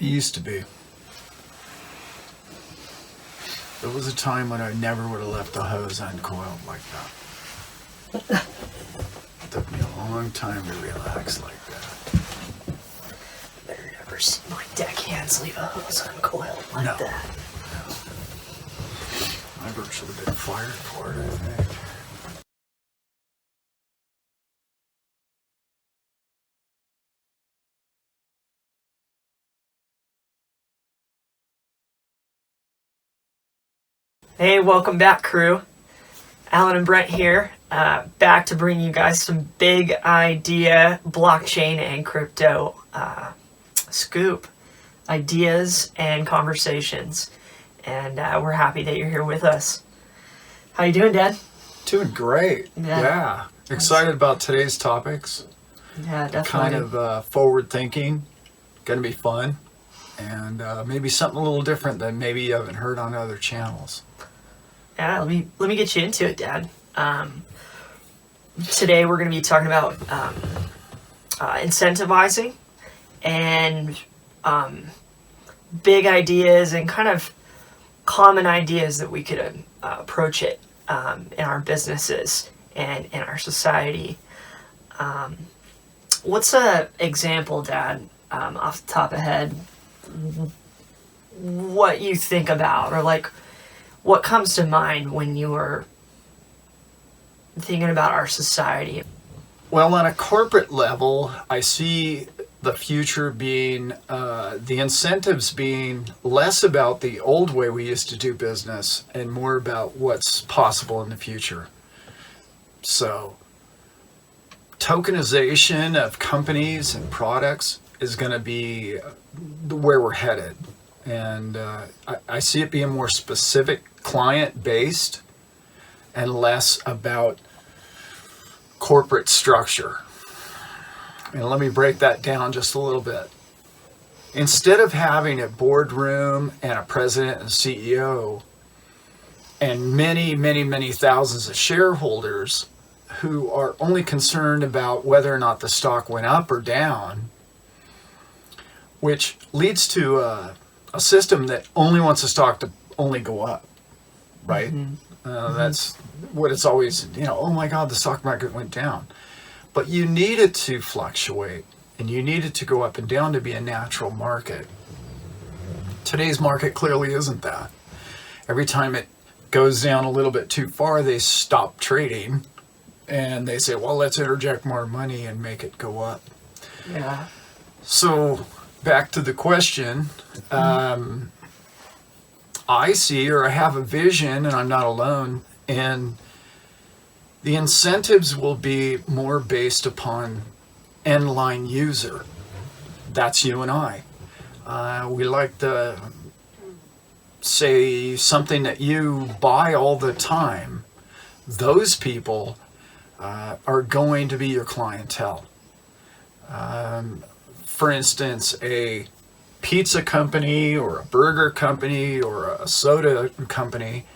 I used to be. There was a time when I never would have left the hose uncoiled like that. It took me a long time to relax like that. Better never see my deckhands leave a hose uncoiled like No. that. I virtually been fired for it, I think. Hey, welcome back, crew. Alan and Brent here, back to bring you guys some big idea blockchain and crypto scoop ideas and conversations. And we're happy that you're here with us. How you doing, Dad? Doing great. Yeah. Excited about today's topics. Yeah, definitely. Kind of forward thinking. Going to be fun. And maybe something a little different than maybe you haven't heard on other channels. Yeah, let me get you into it, Dad. Today we're going to be talking about incentivizing and big ideas and kind of common ideas that we could approach it in our businesses and in our society. What's an example, Dad, off the top of head, what you think about, or like what comes to mind when you are thinking about our society? Well, on a corporate level, I see the future being, the incentives being less about the old way we used to do business and more about what's possible in the future. So, tokenization of companies and products is going to be where we're headed. And I see it being more specific client-based and less about corporate structure. And let me break that down just a little bit. Instead of having a boardroom and a president and CEO and many, many, many thousands of shareholders who are only concerned about whether or not the stock went up or down, which leads to a system that only wants the stock to only go up, right? That's what it's always, oh my God, the stock market went down. But you need it to fluctuate and you need it to go up and down to be a natural market. Today's market clearly isn't that. Every time it goes down a little bit too far, they stop trading and they say, well, let's interject more money and make it go up. Yeah. So back to the question, I see, or I have a vision, and I'm not alone, and the incentives will be more based upon end-line user. That's you and I. We like to say something that you buy all the time. Those people are going to be your clientele. For instance, a pizza company or a burger company or a soda company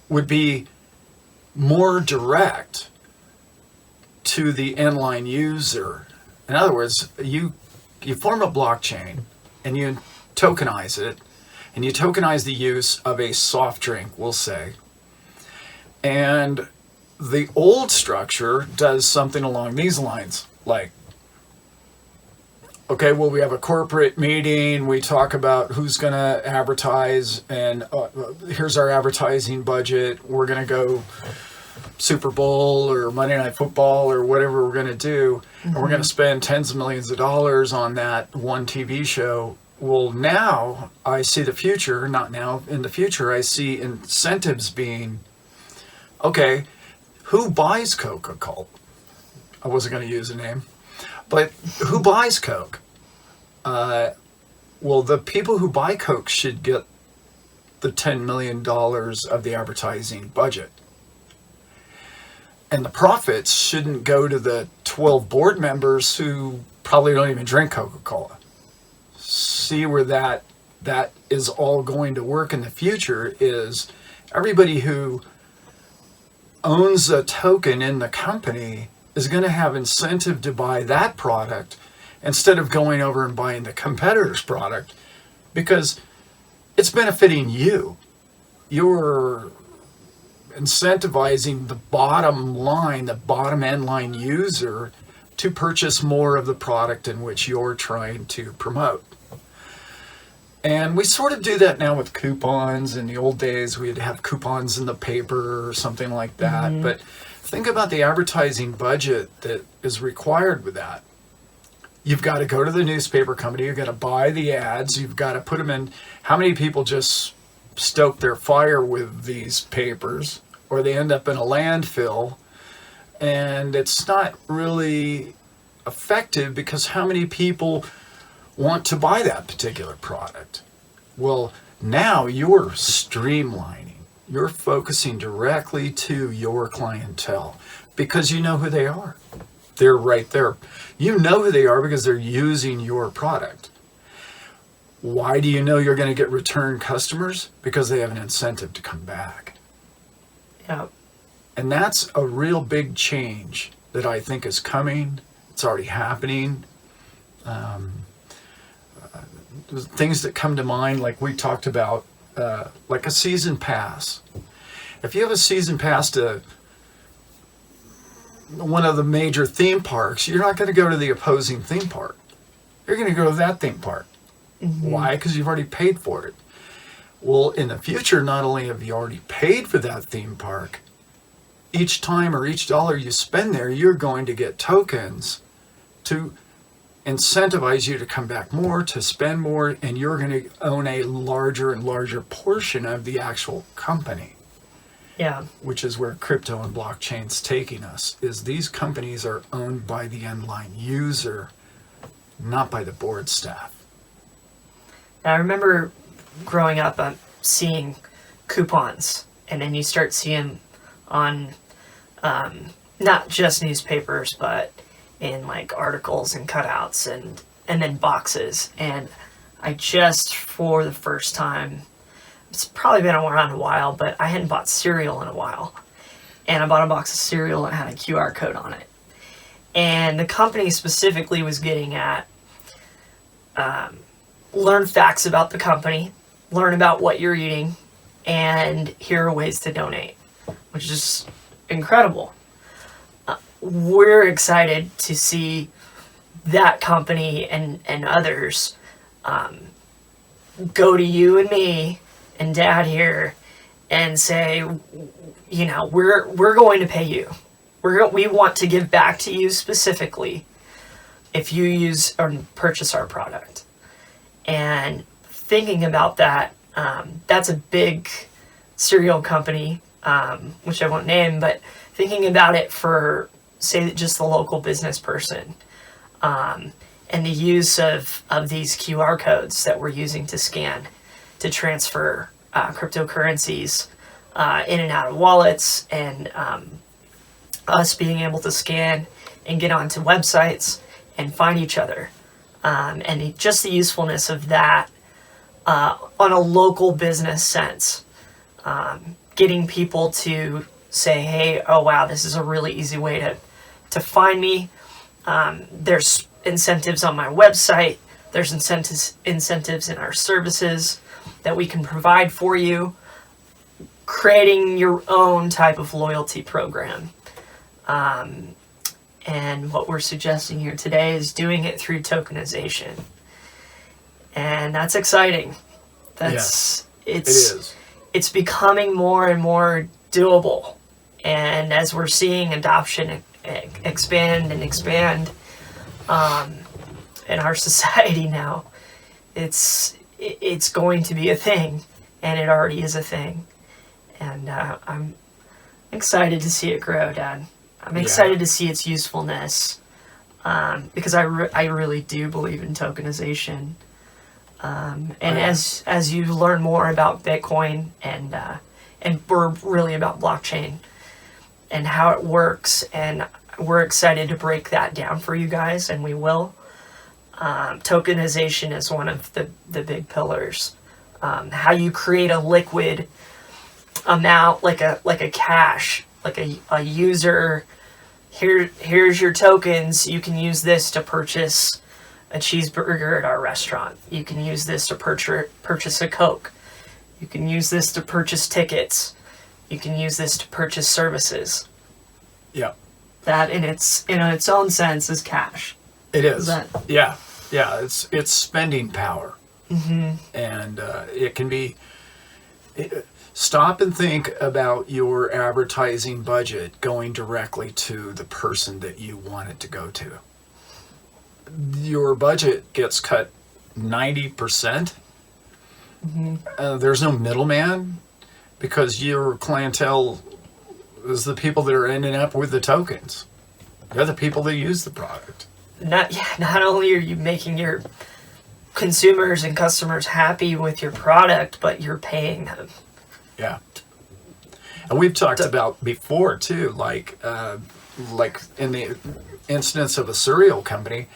would be more direct to the end-line user. In other words, you form a blockchain and you tokenize it, and you tokenize the use of a soft drink, we'll say. And the old structure does something along these lines, like, okay, well, we have a corporate meeting, we talk about who's going to advertise, and here's our advertising budget, we're going to go Super Bowl or Monday Night Football or whatever we're going to do, and we're going to spend tens of millions of dollars on that one TV show. Well, now I see the future, not now, in the future, I see incentives being, okay, who buys Coca-Cola? I wasn't going to use a name. But who buys Coke? Well, the people who buy Coke should get the $10 million of the advertising budget. And the profits shouldn't go to the 12 board members who probably don't even drink Coca-Cola. See where that is all going to work in the future is everybody who owns a token in the company is going to have incentive to buy that product instead of going over and buying the competitor's product, because it's benefiting you. You're incentivizing the bottom line, the bottom end line user to purchase more of the product in which you're trying to promote. And we sort of do that now with coupons. In the old days, we'd have coupons in the paper or something like that. Mm-hmm. But think about the advertising budget that is required with that. You've got to go to the newspaper company, you've got to buy the ads, you've got to put them in. How many people just stoke their fire with these papers, or they end up in a landfill? And it's not really effective, because how many people want to buy that particular product? Well, now you're streamlining. You're focusing directly to your clientele because you know who they are. They're right there. You know who they are because they're using your product. Why do you know you're going to get return customers? Because they have an incentive to come back. Yep. And that's a real big change that I think is coming. It's already happening. Things that come to mind, like we talked about, like a season pass. If you have a season pass to one of the major theme parks, you're not going to go to the opposing theme park. You're going to go to that theme park. Mm-hmm. Why? Because you've already paid for it. Well, in the future, not only have you already paid for that theme park, each time or each dollar you spend there, you're going to get tokens to incentivize you to come back more, to spend more, and you're going to own a larger and larger portion of the actual company. Yeah. Which is where crypto and blockchain's taking us, is these companies are owned by the end line user, not by the board staff. I remember growing up seeing coupons, and then you start seeing on not just newspapers, but in like articles and cutouts and then boxes. And I just, for the first time, it's probably been around a while, but I hadn't bought cereal in a while. And I bought a box of cereal that had a QR code on it. And the company specifically was getting at learn facts about the company, learn about what you're eating, and here are ways to donate, which is incredible. We're excited to see that company and others go to you and me and Dad here and say, you know, we're going to pay you. We want to give back to you specifically if you use or purchase our product. And thinking about that, that's a big cereal company, which I won't name, but thinking about it for, say, just the local business person, and the use of these QR codes that we're using to scan to transfer cryptocurrencies in and out of wallets, and us being able to scan and get onto websites and find each other. And just the usefulness of that on a local business sense. Getting people to say, hey, oh wow, this is a really easy way to find me. There's incentives on my website. There's incentives in our services that we can provide for you. Creating your own type of loyalty program. And what we're suggesting here today is doing it through tokenization. And that's exciting. Yes, it is. It's becoming more and more doable. And as we're seeing adoption expand in our society now, it's going to be a thing, and it already is a thing. And I'm excited to see it grow, Dad. I'm excited to see its usefulness, because I really do believe in tokenization. As you learn more about Bitcoin and we're really about blockchain and how it works, and we're excited to break that down for you guys, and we will. Tokenization is one of the big pillars. How you create a liquid amount, like a cash, like a user. Here's your tokens. You can use this to purchase a cheeseburger at our restaurant. You can use this to purchase a Coke. You can use this to purchase tickets. You can use this to purchase services. Yeah. That in its own sense is cash. It is. That- Yeah. Yeah. It's spending power. And it can be. Stop and think about your advertising budget going directly to the person that you want it to go to. Your budget gets cut 90%. There's no middleman because your clientele is the people that are ending up with the tokens. They're the people that use the product. Not only are you making your consumers and customers happy with your product, but you're paying them. Yeah. And we've talked about before too, like in the instance of a cereal company,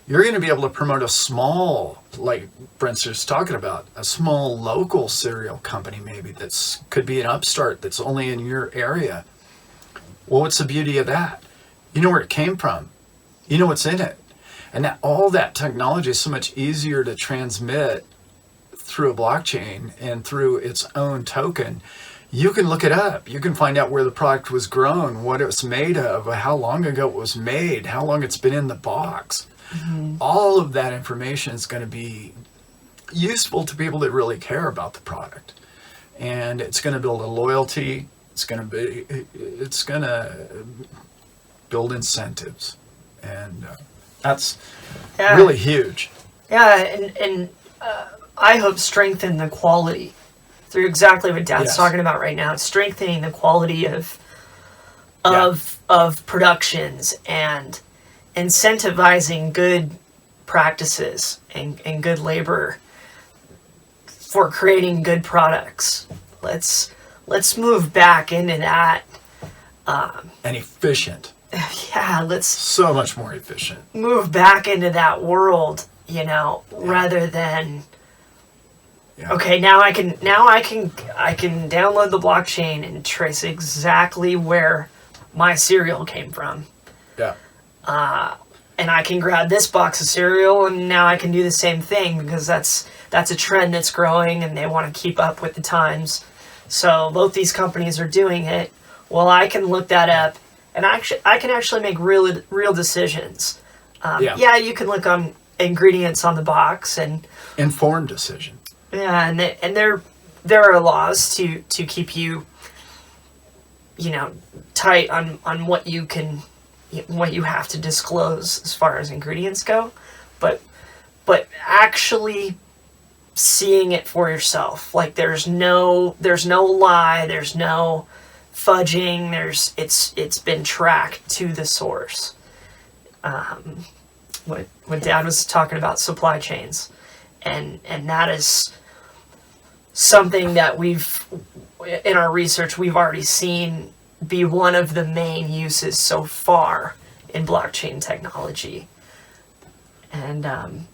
you're going to be able to promote a small, like Brent's just talking about, a small local cereal company maybe that's could be an upstart that's only in your area. Well, what's the beauty of that? You know where it came from. You know what's in it. And that all that technology is so much easier to transmit through a blockchain and through its own token. You can look it up. You can find out where the product was grown, what it was made of, how long ago it was made, how long it's been in the box. All of that information is going to be useful to people that really care about the product. And it's going to build a loyalty. It's going to build incentives. And that's really huge. Yeah, and I hope strengthen the quality through exactly what Dad's talking about right now. It's strengthening the quality of productions and incentivizing good practices and good labor for creating good products. Let's move back into that. And efficient. Yeah, let's so much more efficient. Move back into that world, rather than okay, now I can download the blockchain and trace exactly where my cereal came from. Yeah. And I can grab this box of cereal and now I can do the same thing because that's a trend that's growing and they want to keep up with the times. So both these companies are doing it. Well, I can look that up and I can actually make real decisions. You can look on ingredients on the box and informed decision. Yeah, and there are laws to keep you, tight on what you have to disclose as far as ingredients go, but actually seeing it for yourself, like there's no lie, there's no fudging, it's been tracked to the source. What Dad was talking about, supply chains, and that is something that in our research we've already seen be one of the main uses so far in blockchain technology. And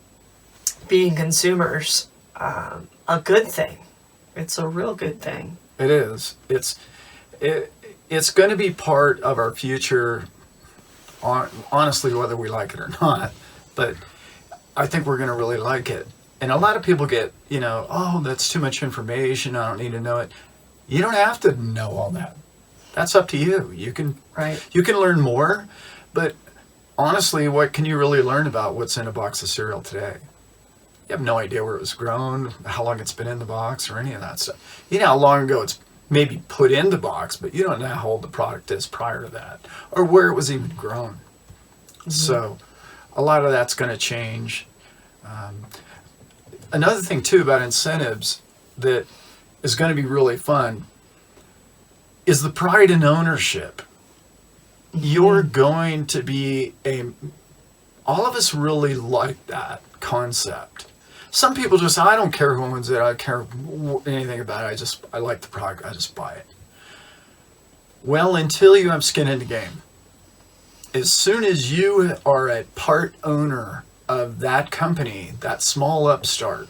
being consumers, a good thing. It's a real good thing. It is. It's going to be part of our future, honestly, whether we like it or not. But I think we're going to really like it. And a lot of people get, oh, that's too much information. I don't need to know it. You don't have to know all that. That's up to you. You can learn more, but honestly, what can you really learn about what's in a box of cereal today? You have no idea where it was grown, how long it's been in the box, or any of that stuff. You know how long ago it's maybe put in the box, but you don't know how old the product is prior to that, or where it was even grown. Mm-hmm. So a lot of that's going to change. Another thing, too, about incentives that is going to be really fun is the pride in ownership. You're going to be all of us really like that concept. Some people just, I don't care who owns it, I don't care anything about it, I like the product, I just buy it. Well, until you have skin in the game. As soon as you are a part owner of that company, that small upstart,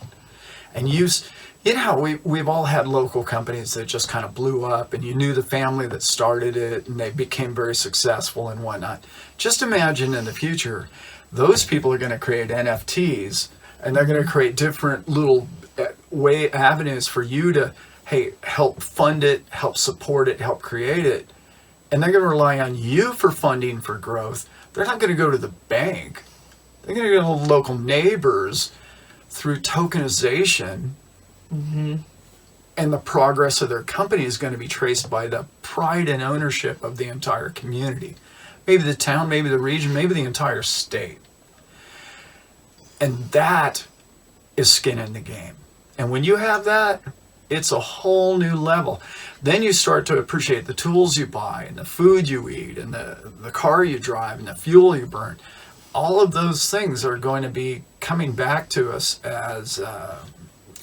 and we've all had local companies that just kind of blew up, and you knew the family that started it, and they became very successful and whatnot. Just imagine in the future Those people are going to create NFTs, and they're going to create different little way avenues for you to, hey, help fund it, help support it, help create it. And they're going to rely on you for funding for growth. They're not going to go to the bank. They're going to go to local neighbors through tokenization. Mm-hmm. And the progress of their company is going to be traced by the pride and ownership of the entire community. Maybe the town, maybe the region, maybe the entire state. And that is skin in the game. And when you have that, it's a whole new level. Then you start to appreciate the tools you buy and the food you eat and the car you drive and the fuel you burn. All of those things are going to be coming back to us as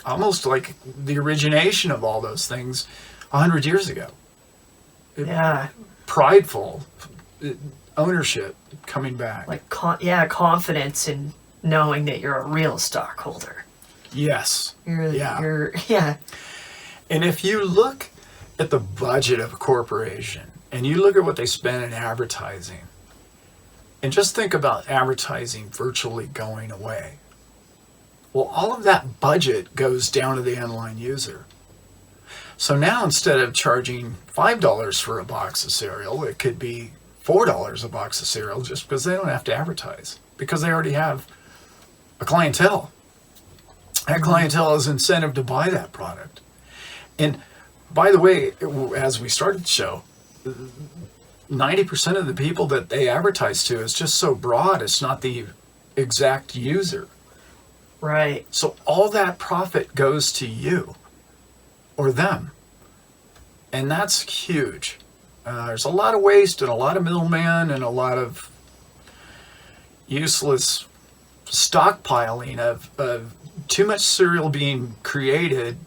almost like the origination of all those things 100 years ago. Yeah. Prideful ownership coming back. Like, confidence in knowing that you're a real stockholder. Yes. Yeah. And if you look at the budget of a corporation and you look at what they spend in advertising, and just think about advertising virtually going away. Well, all of that budget goes down to the online user. So now instead of charging $5 for a box of cereal, it could be $4 a box of cereal just because they don't have to advertise, because they already have a clientele. That clientele has incentive to buy that product. And by the way, as we started the show, 90% of the people that they advertise to is just so broad, it's not the exact user. Right. So all that profit goes to you or them. And that's huge. There's a lot of waste and a lot of middleman and a lot of useless stockpiling of too much cereal being created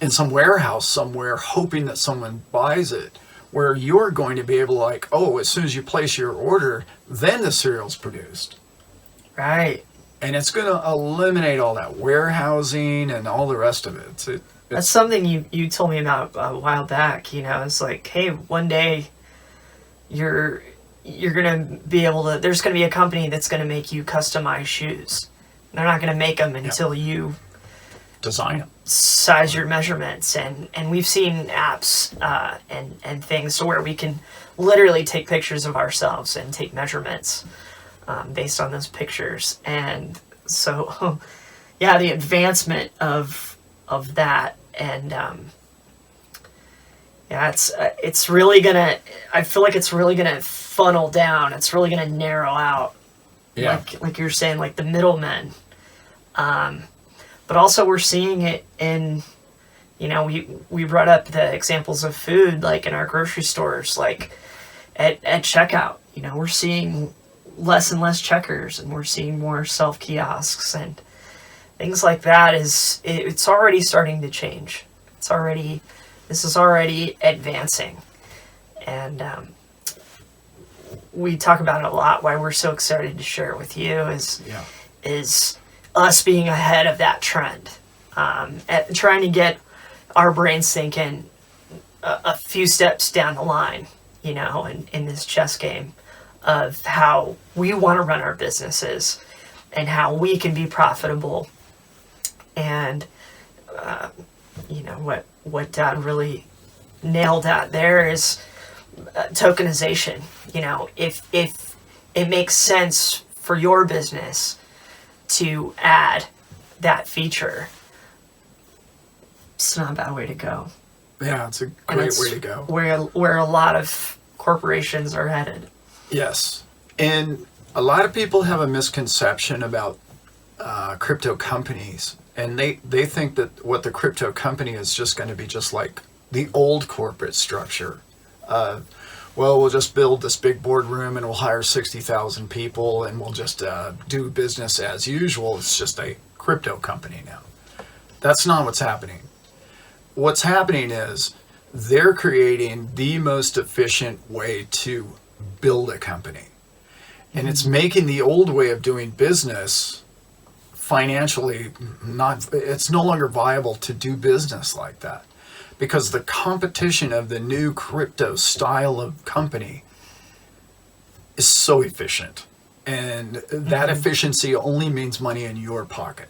in some warehouse somewhere, hoping that someone buys it, where you're going to be able to, like, oh, as soon as you place your order, then the cereal's produced. Right. And it's going to eliminate all that warehousing and all the rest of it. That's something you told me about a while back. It's like, hey, one day you're going to be able to, there's going to be a company that's going to make you customized shoes. They're not going to make them until you design them, size your measurements, and we've seen apps and things to where we can literally take pictures of ourselves and take measurements based on those pictures. And so the advancement of that, and it's really gonna, I feel like it's really gonna funnel down, it's really gonna narrow out, like you're saying, like the middlemen. But also we're seeing it in, we brought up the examples of food, like in our grocery stores, like at checkout, we're seeing less and less checkers, and we're seeing more self-kiosks and things like that. It's already starting to change. This is already advancing. And we talk about it a lot, why we're so excited to share it with you is us being ahead of that trend, at trying to get our brains thinking a few steps down the line, in this chess game of how we want to run our businesses and how we can be profitable. And, what Dad really nailed at there is tokenization. If it makes sense for your business to add that feature, it's not a bad way to go. Yeah, it's a great way to go. Where a lot of corporations are headed. Yes. And a lot of people have a misconception about crypto companies. And they think that what the crypto company is just going to be just like the old corporate structure. We'll just build this big boardroom and we'll hire 60,000 people and we'll just do business as usual. It's just a crypto company now. That's not what's happening. What's happening is they're creating the most efficient way to build a company. And it's making the old way of doing business financially it's no longer viable to do business like that, because the competition of the new crypto style of company is so efficient. And that efficiency only means money in your pocket.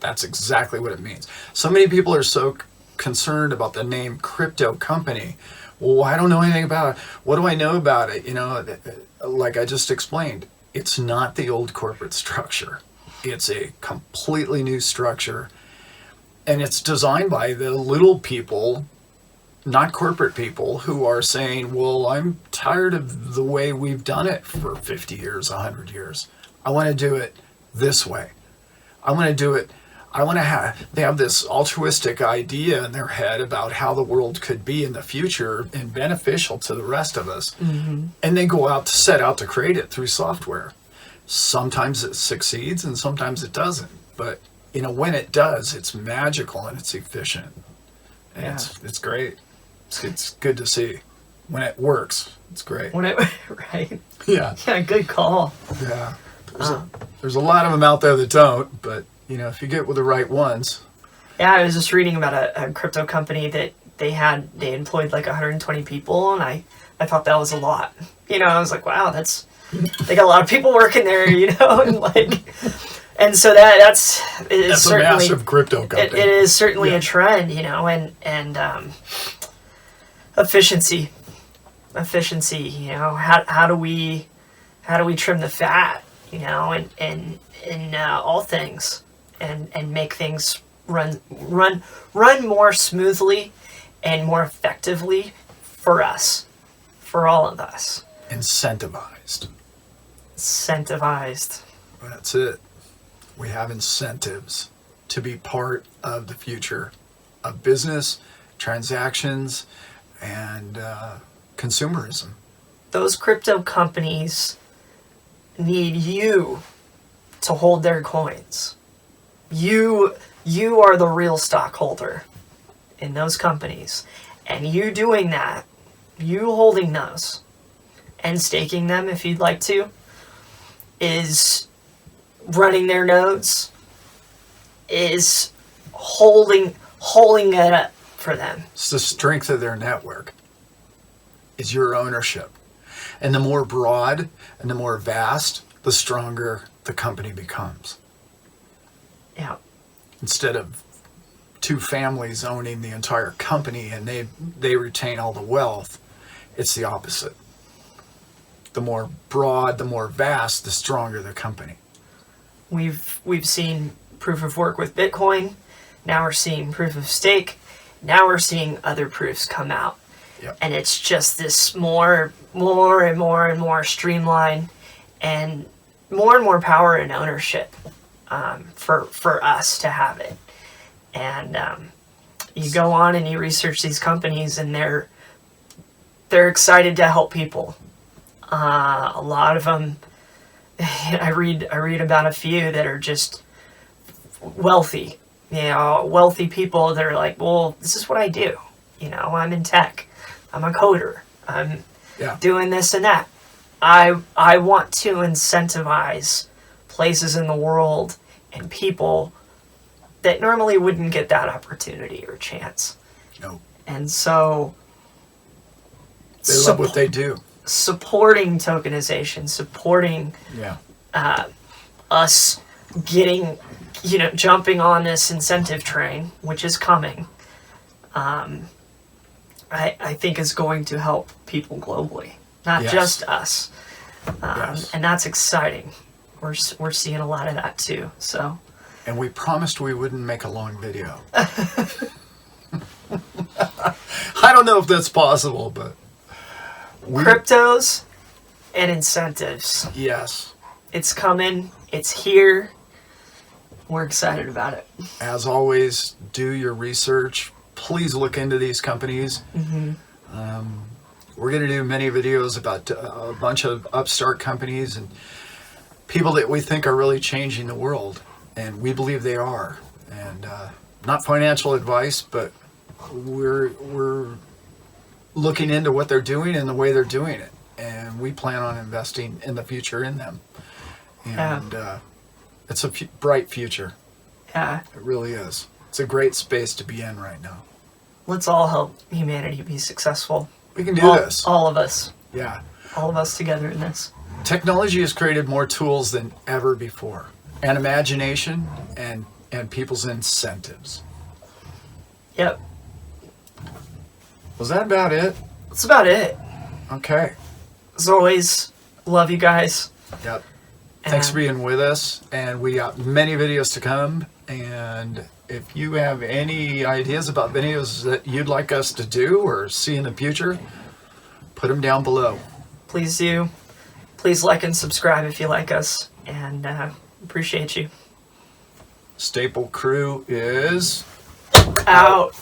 That's exactly what it means. So many people are so concerned about the name crypto company. Well, I don't know anything about it. What do I know about it? Like I just explained, it's not the old corporate structure. It's a completely new structure. And it's designed by the little people, not corporate people, who are saying, well, I'm tired of the way we've done it for 50 years, 100 years. I want to do it this way. They have this altruistic idea in their head about how the world could be in the future and beneficial to the rest of us. Mm-hmm. And they set out to create it through software. Sometimes it succeeds and sometimes it doesn't. But, when it does, it's magical and it's efficient. And it's great. It's good to see. When it works, it's great. Right? Yeah. Yeah, good call. Yeah. There's a lot of them out there that don't, but if you get with the right ones. Yeah, I was just reading about a crypto company that they employed like 120 people, and I thought that was a lot. I was like, wow, they got a lot of people working there, and so that's a massive crypto company. It is certainly a trend, and efficiency. How do we trim the fat, in all things. And make things run more smoothly and more effectively for us, for all of us. Incentivized. That's it. We have incentives to be part of the future of business, transactions, and consumerism. Those crypto companies need you to hold their coins. You are the real stockholder in those companies. And you doing that, you holding those and staking them if you'd like to, is running their nodes, is holding it up for them. It's the strength of their network is your ownership. And the more broad and the more vast, the stronger the company becomes. Yeah. Instead of two families owning the entire company and they retain all the wealth, it's the opposite. The more broad, the more vast, the stronger the company. We've seen proof of work with Bitcoin. Now we're seeing proof of stake. Now we're seeing other proofs come out. Yep. And it's just this more and more streamlined and more power and ownership for us to have it. And you go on and you research these companies, and they're excited to help people. A lot of them, I read about a few that are just wealthy. Wealthy people that are like, well, this is what I do. I'm in tech. I'm a coder. I'm doing this and that. I want to incentivize places in the world and people that normally wouldn't get that opportunity or chance. No. And so they love what they do. Supporting tokenization, supporting us getting, jumping on this incentive train, which is coming, I think is going to help people globally, not just us. And that's exciting. We're seeing a lot of that too. So. And we promised we wouldn't make a long video. I don't know if that's possible, but cryptos and incentives. Yes. It's coming. It's here. We're excited about it. As always, do your research. Please look into these companies. Mm-hmm. We're going to do many videos about a bunch of upstart companies and people that we think are really changing the world. And we believe they are. And not financial advice, but we're looking into what they're doing and the way they're doing it. And we plan on investing in the future in them. And it's a bright future. Yeah. It really is. It's a great space to be in right now. Let's all help humanity be successful. We can do this. All of us. Yeah. All of us together in this. Technology has created more tools than ever before, and imagination and people's incentives. Yep. Was that about it? That's about it. Okay. As always, love you guys. Yep. Thanks for being with us, and we got many videos to come. And if you have any ideas about videos that you'd like us to do or see in the future, put them down below. Please do. Please like and subscribe if you like us, and appreciate you. Staple Crew is Out.